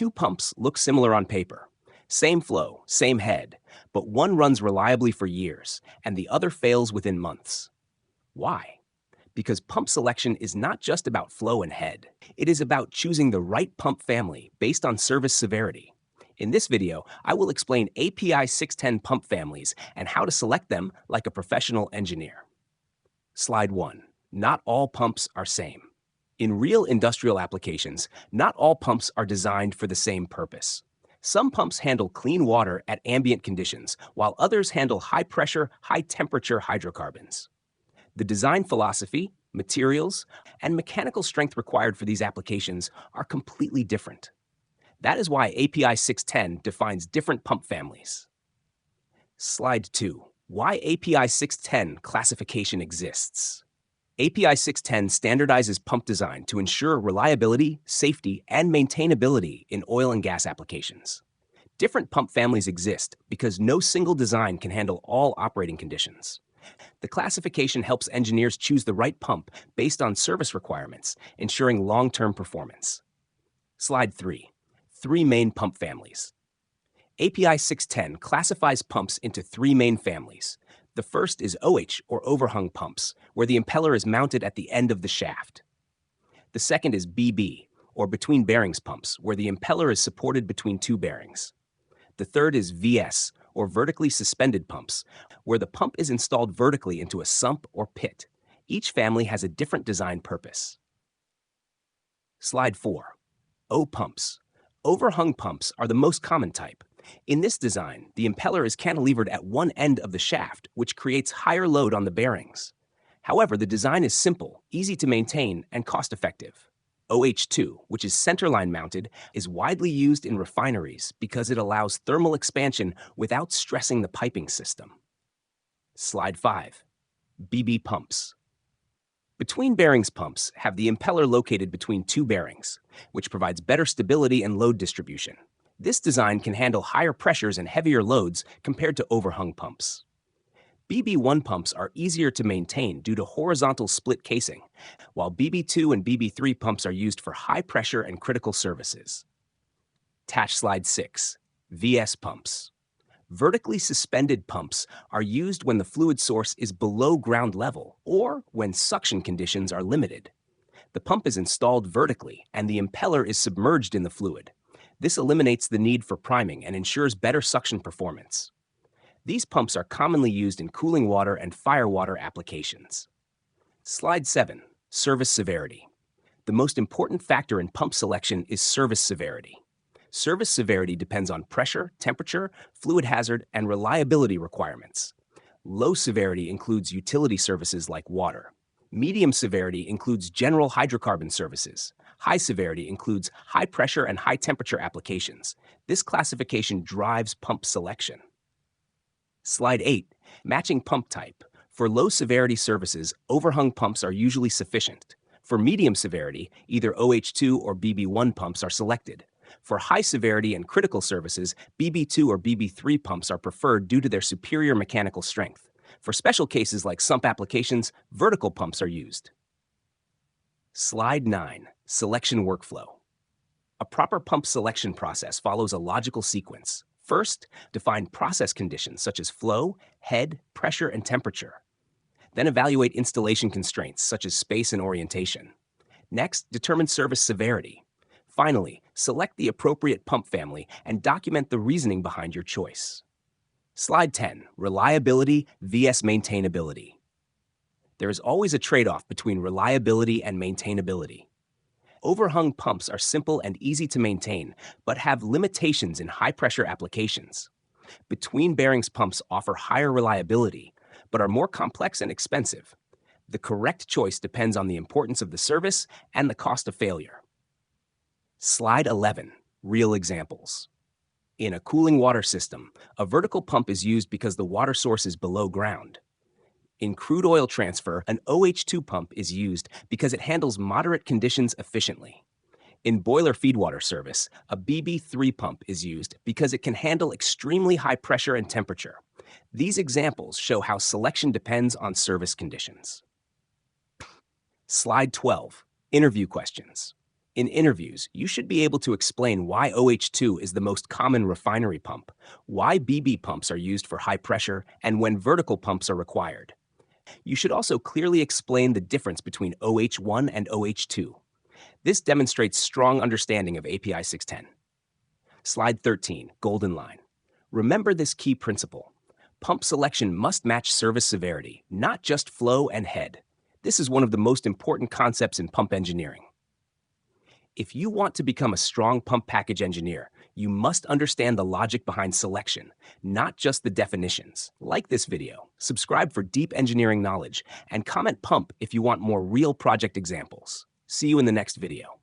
Two pumps look similar on paper. Same flow, same head, but one runs reliably for years and the other fails within months. Why? Because pump selection is not just about flow and head. It is about choosing the right pump family based on service severity. In this video, I will explain API 610 pump families and how to select them like a professional engineer. Slide 1. Not all pumps are same. In real industrial applications, not all pumps are designed for the same purpose. Some pumps handle clean water at ambient conditions, while others handle high-pressure, high-temperature hydrocarbons. The design philosophy, materials, and mechanical strength required for these applications are completely different. That is why API 610 defines different pump families. Slide 2. Why API 610 classification exists. API 610 standardizes pump design to ensure reliability, safety, and maintainability in oil and gas applications. Different pump families exist because no single design can handle all operating conditions. The classification helps engineers choose the right pump based on service requirements, ensuring long-term performance. Slide 3. Three main pump families. API 610 classifies pumps into three main families. The first is OH, or overhung pumps, where the impeller is mounted at the end of the shaft. The second is BB, or between bearings pumps, where the impeller is supported between two bearings. The third is VS, or vertically suspended pumps, where the pump is installed vertically into a sump or pit. Each family has a different design purpose. Slide 4. O pumps. Overhung pumps are the most common type. In this design, the impeller is cantilevered at one end of the shaft, which creates higher load on the bearings. However, the design is simple, easy to maintain, and cost-effective. OH2, which is centerline mounted, is widely used in refineries because it allows thermal expansion without stressing the piping system. Slide 5. BB pumps. Between bearings pumps have the impeller located between two bearings, which provides better stability and load distribution. This design can handle higher pressures and heavier loads compared to overhung pumps. BB1 pumps are easier to maintain due to horizontal split casing, while BB2 and BB3 pumps are used for high pressure and critical services. Attach slide 6. VS pumps. Vertically suspended pumps are used when the fluid source is below ground level or when suction conditions are limited. The pump is installed vertically and the impeller is submerged in the fluid. This eliminates the need for priming and ensures better suction performance. These pumps are commonly used in cooling water and fire water applications. Slide 7. Service severity. The most important factor in pump selection is service severity. Service severity depends on pressure, temperature, fluid hazard, and reliability requirements. Low severity includes utility services like water. Medium severity includes general hydrocarbon services. High severity includes high pressure and high temperature applications. This classification drives pump selection. Slide 8. Matching pump type. For low severity services, overhung pumps are usually sufficient. For medium severity, either OH2 or BB1 pumps are selected. For high severity and critical services, BB2 or BB3 pumps are preferred due to their superior mechanical strength. For special cases like sump applications, vertical pumps are used. Slide 9. Selection workflow. A proper pump selection process follows a logical sequence. First, define process conditions such as flow, head, pressure, and temperature. Then evaluate installation constraints such as space and orientation. Next, determine service severity. Finally, select the appropriate pump family and document the reasoning behind your choice. Slide 10. Reliability vs. maintainability. There is always a trade-off between reliability and maintainability. Overhung pumps are simple and easy to maintain, but have limitations in high-pressure applications. Between bearings pumps offer higher reliability, but are more complex and expensive. The correct choice depends on the importance of the service and the cost of failure. Slide 11. Real examples. In a cooling water system, a vertical pump is used because the water source is below ground. In crude oil transfer, an OH2 pump is used because it handles moderate conditions efficiently. In boiler feedwater service, a BB3 pump is used because it can handle extremely high pressure and temperature. These examples show how selection depends on service conditions. Slide 12. Interview questions. In interviews, you should be able to explain why OH2 is the most common refinery pump, why BB pumps are used for high pressure, and when vertical pumps are required. You should also clearly explain the difference between OH1 and OH2. This demonstrates strong understanding of API 610. Slide 13, Golden Line. Remember this key principle. Pump selection must match service severity, not just flow and head. This is one of the most important concepts in pump engineering. If you want to become a strong pump package engineer, you must understand the logic behind selection, not just the definitions. Like this video, subscribe for deep engineering knowledge, and comment pump if you want more real project examples. See you in the next video.